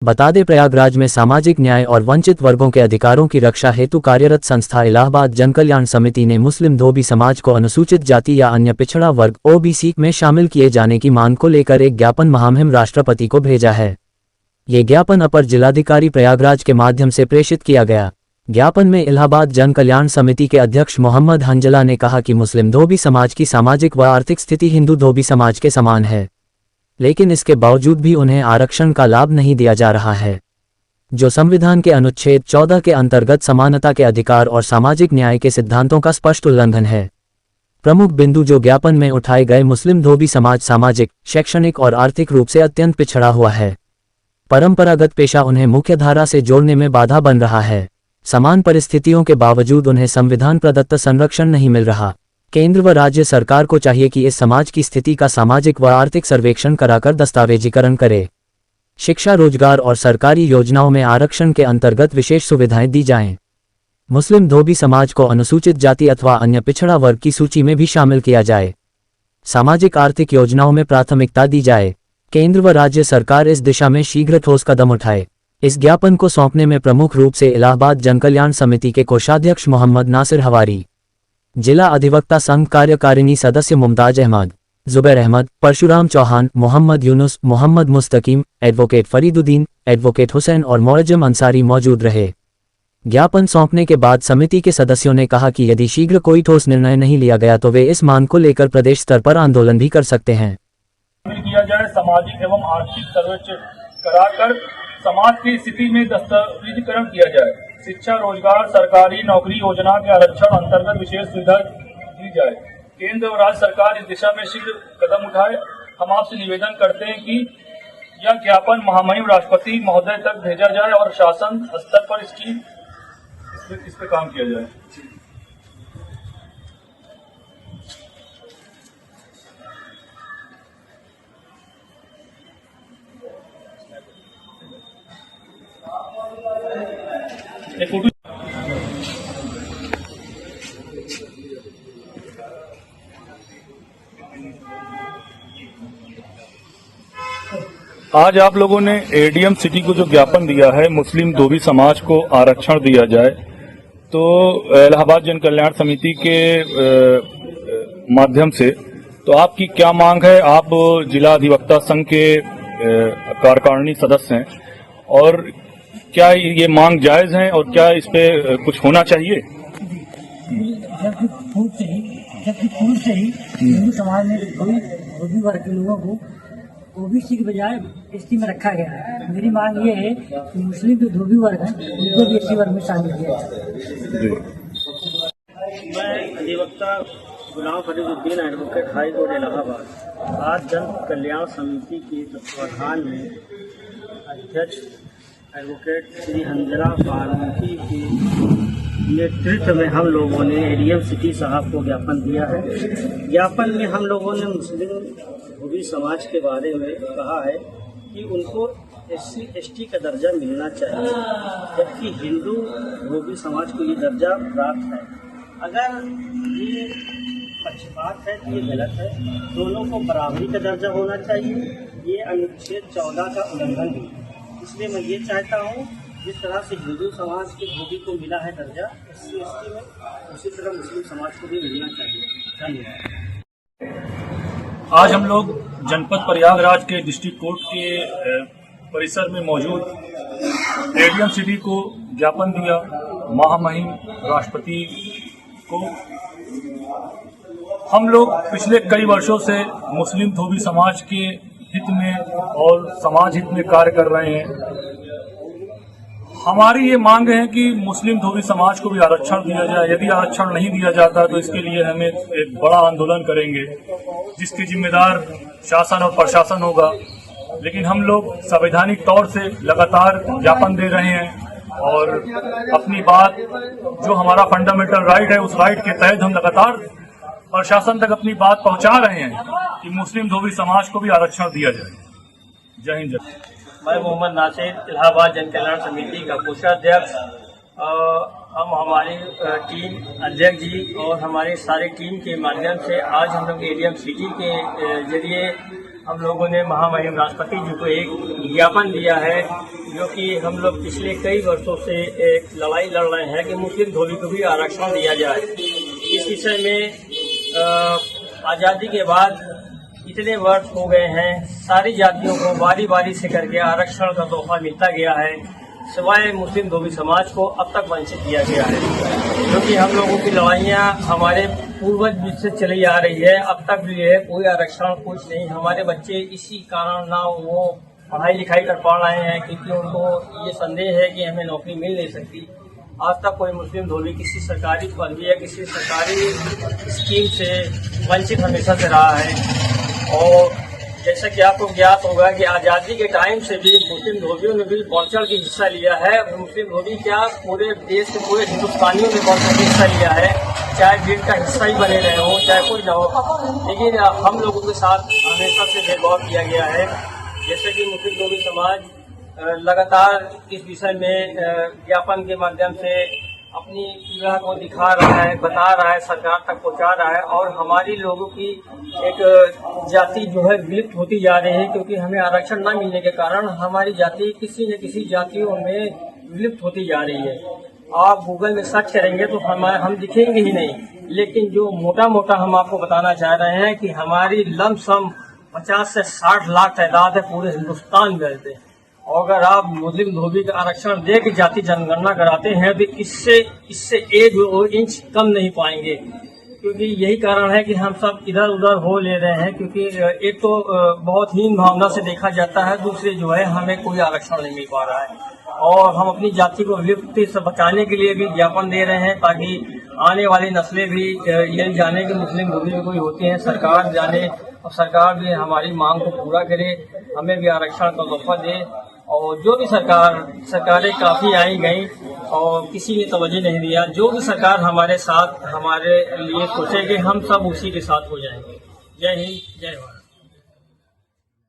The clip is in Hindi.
बता दें, प्रयागराज में सामाजिक न्याय और वंचित वर्गों के अधिकारों की रक्षा हेतु कार्यरत संस्था इलाहाबाद जनकल्याण समिति ने मुस्लिम धोबी समाज को अनुसूचित जाति या अन्य पिछड़ा वर्ग ओबीसी में शामिल किए जाने की मांग को लेकर एक ज्ञापन महामहिम राष्ट्रपति को भेजा है। ये ज्ञापन अपर जिलाधिकारी प्रयागराज के माध्यम से प्रेषित किया गया। ज्ञापन में इलाहाबाद जन कल्याण समिति के अध्यक्ष मोहम्मद हंजला ने कहा कि मुस्लिम धोबी समाज की सामाजिक व आर्थिक स्थिति हिंदू धोबी समाज के समान है, लेकिन इसके बावजूद भी उन्हें आरक्षण का लाभ नहीं दिया जा रहा है, जो संविधान के अनुच्छेद 14 के अंतर्गत समानता के अधिकार और सामाजिक न्याय के सिद्धांतों का स्पष्ट उल्लंघन है। प्रमुख बिंदु जो ज्ञापन में उठाए गए, मुस्लिम धोबी समाज सामाजिक, शैक्षणिक और आर्थिक रूप से अत्यंत पिछड़ा हुआ है। परंपरागत पेशा उन्हें मुख्यधारा से जोड़ने में बाधा बन रहा है। समान परिस्थितियों के बावजूद उन्हें संविधान प्रदत्त संरक्षण नहीं मिल रहा। केंद्र व राज्य सरकार को चाहिए कि इस समाज की स्थिति का सामाजिक व आर्थिक सर्वेक्षण कराकर दस्तावेजीकरण करे। शिक्षा, रोजगार और सरकारी योजनाओं में आरक्षण के अंतर्गत विशेष सुविधाएं दी जाएं। मुस्लिम धोबी समाज को अनुसूचित जाति अथवा अन्य पिछड़ा वर्ग की सूची में भी शामिल किया जाए। सामाजिक आर्थिक योजनाओं में प्राथमिकता दी जाए। केंद्र व राज्य सरकार इस दिशा में शीघ्र ठोस कदम उठाए। इस ज्ञापन को सौंपने में प्रमुख रूप से इलाहाबाद जनकल्याण समिति के कोषाध्यक्ष मोहम्मद नासिर हवारी, जिला अधिवक्ता संघ कार्यकारिणी सदस्य मुमताज अहमद, जुबैर अहमद, परशुराम चौहान, मोहम्मद यूनुस, मोहम्मद मुस्तकीम, एडवोकेट फरीदुद्दीन, एडवोकेट हुसैन और मोअज्जम अंसारी मौजूद रहे। ज्ञापन सौंपने के बाद समिति के सदस्यों ने कहा कि यदि शीघ्र कोई ठोस निर्णय नहीं लिया गया तो वे इस मांग को लेकर प्रदेश स्तर पर आंदोलन भी कर सकते हैं। किया जाए, सामाजिक एवं आर्थिक सर्वेक्षण कराकर समाज की स्थिति में दस्तावेजीकरण किया जाए। शिक्षा, रोजगार, सरकारी नौकरी योजना के आरक्षण अंतर्गत विशेष सुविधा दी जाए। केंद्र और राज्य सरकार इस दिशा में शीघ्र कदम उठाए। हम आपसे निवेदन करते हैं कि यह ज्ञापन महामहिम राष्ट्रपति महोदय तक भेजा जाए और शासन स्तर पर इस पर काम किया जाए। आज आप लोगों ने एडीएम सिटी को जो ज्ञापन दिया है, मुस्लिम धोबी समाज को आरक्षण दिया जाए, तो इलाहाबाद जन कल्याण समिति के माध्यम से तो आपकी क्या मांग है? आप जिला अधिवक्ता संघ के कार्यकारिणी सदस्य हैं, और क्या ये मांग जायज है और क्या इस पे कुछ होना चाहिए? जबकि पूर्व से ही हिंदू समाज में धोबी वर्ग के लोगों को ओबीसी के बजाय एसटी में रखा गया है। मेरी मांग ये है कि मुस्लिम जो धोबी वर्ग है उनको भी एसटी वर्ग में शामिल किया जाए। मैं अधिवक्ता Ghulam Fariduddin, advocate high court Allahabad, आज जन कल्याण समिति के तत्वाधान में अध्यक्ष एडवोकेट श्री हंजला फारूकी के नेतृत्व में हम लोगों ने एडीएम सिटी साहब को ज्ञापन दिया है। ज्ञापन में हम लोगों ने मुस्लिम धोबी समाज के बारे में कहा है कि उनको एससी एसटी का दर्जा मिलना चाहिए, जबकि हिंदू धोबी समाज को ये दर्जा प्राप्त है। अगर ये पक्षपात है तो ये गलत है। दोनों को बराबरी का दर्जा होना चाहिए। ये अनुच्छेद 14 का उल्लंघन है। इसलिए मैं ये चाहता हूँ, जिस तरह से हिंदू समाज के धोबी को मिला है दर्जा एससी एसटी में, उसी तरह मुस्लिम समाज को भी मिलना चाहिए। धन्यवाद। आज हम लोग जनपद प्रयागराज के डिस्ट्रिक्ट कोर्ट के परिसर में मौजूद एडीएम सिटी को ज्ञापन दिया महामहिम राष्ट्रपति को। हम लोग पिछले कई वर्षों से मुस्लिम धोबी समाज के हित में और समाज हित में कार्य कर रहे हैं। हमारी ये मांग है कि मुस्लिम धोबी समाज को भी आरक्षण दिया जाए। यदि आरक्षण नहीं दिया जाता तो इसके लिए हमें एक बड़ा आंदोलन करेंगे, जिसके जिम्मेदार शासन और प्रशासन होगा। लेकिन हम लोग संवैधानिक तौर से लगातार ज्ञापन दे रहे हैं और अपनी बात, जो हमारा फंडामेंटल राइट है, उस राइट के तहत हम लगातार प्रशासन तक अपनी बात पहुंचा रहे हैं कि मुस्लिम धोबी समाज को भी आरक्षण दिया जाए। जय हिंद। मैं मोहम्मद नासिर, इलाहाबाद जन कल्याण समिति का कोषाध्यक्ष। हम हमारी टीम अध्यक्ष जी और हमारे सारे टीम के माध्यम से आज हम लोग एडीएम सिटी के जरिए हम लोगों ने महामहिम राष्ट्रपति जी को एक ज्ञापन दिया है, जो कि हम लोग पिछले कई वर्षों से एक लड़ाई लड़ रहे हैं कि मुस्लिम धोबी को भी आरक्षण दिया जाए। इस विषय में आज़ादी के बाद इतने वर्ष हो गए हैं, सारी जातियों को बारी बारी से करके आरक्षण का तोहफा मिलता गया है, सिवाय मुस्लिम धोबी समाज को अब तक वंचित किया गया है। क्योंकि हम लोगों की लड़ाइयाँ हमारे पूर्वज से चली आ रही है, अब तक भी है, कोई आरक्षण कुछ नहीं। हमारे बच्चे इसी कारण ना वो पढ़ाई लिखाई कर पा रहे हैं, क्योंकि उनको ये संदेह है कि हमें नौकरी मिल नहीं सकती। आज तक कोई मुस्लिम धोबी किसी सरकारी पदवी या किसी सरकारी स्कीम से वंचित हमेशा से रहा है। और जैसा कि आपको ज्ञात होगा कि आज़ादी के टाइम से भी मुस्लिम धोबियों ने भी बढ़ चढ़ के हिस्सा लिया है। मुस्लिम धोबी क्या पूरे देश के पूरे हिंदुस्तानियों ने बढ़ चढ़ के हिस्सा लिया है, चाहे भीड़ का हिस्सा ही बने रहे हो, चाहे कोई न हो। लेकिन हम लोगों के साथ हमेशा से भेदभाव किया गया है। जैसे कि मुस्लिम धोबी समाज लगातार इस विषय में ज्ञापन के माध्यम से अपनी पीड़ा को दिखा रहा है, बता रहा है, सरकार तक पहुंचा रहा है। और हमारी लोगों की एक जाति जो है विलुप्त होती जा रही है, क्योंकि हमें आरक्षण न मिलने के कारण हमारी जाति किसी न किसी जातियों में विलुप्त होती जा रही है। आप गूगल में सर्च करेंगे तो हम दिखेंगे ही नहीं। लेकिन जो मोटा मोटा हम आपको बताना चाह रहे हैं कि हमारी लमसम 50 से 60 लाख तादाद है पूरे हिंदुस्तान में रहते हैं। और अगर आप मुस्लिम धोबी का आरक्षण दे के जाति जनगणना कराते हैं तो इससे 1 इंच कम नहीं पाएंगे। क्योंकि यही कारण है कि हम सब इधर उधर हो ले रहे हैं, क्योंकि एक तो बहुत हीन भावना से देखा जाता है, दूसरे जो है हमें कोई आरक्षण नहीं मिल पा रहा है। और हम अपनी जाति को विलुप्ति से बचाने के लिए भी ज्ञापन दे रहे हैं, ताकि आने वाली नस्लें भी ये जाने कि मुस्लिम धोबी में कोई होते हैं, सरकार जाने और सरकार भी हमारी मांग को पूरा करे, हमें भी आरक्षण का तोहफा दे। और जो भी सरकारें काफ़ी आई गई और किसी ने तवज्जो नहीं दिया। जो भी सरकार हमारे साथ हमारे लिए सोचेगी, हम सब उसी के साथ हो जाएंगे। जय हिंद, जय भारत।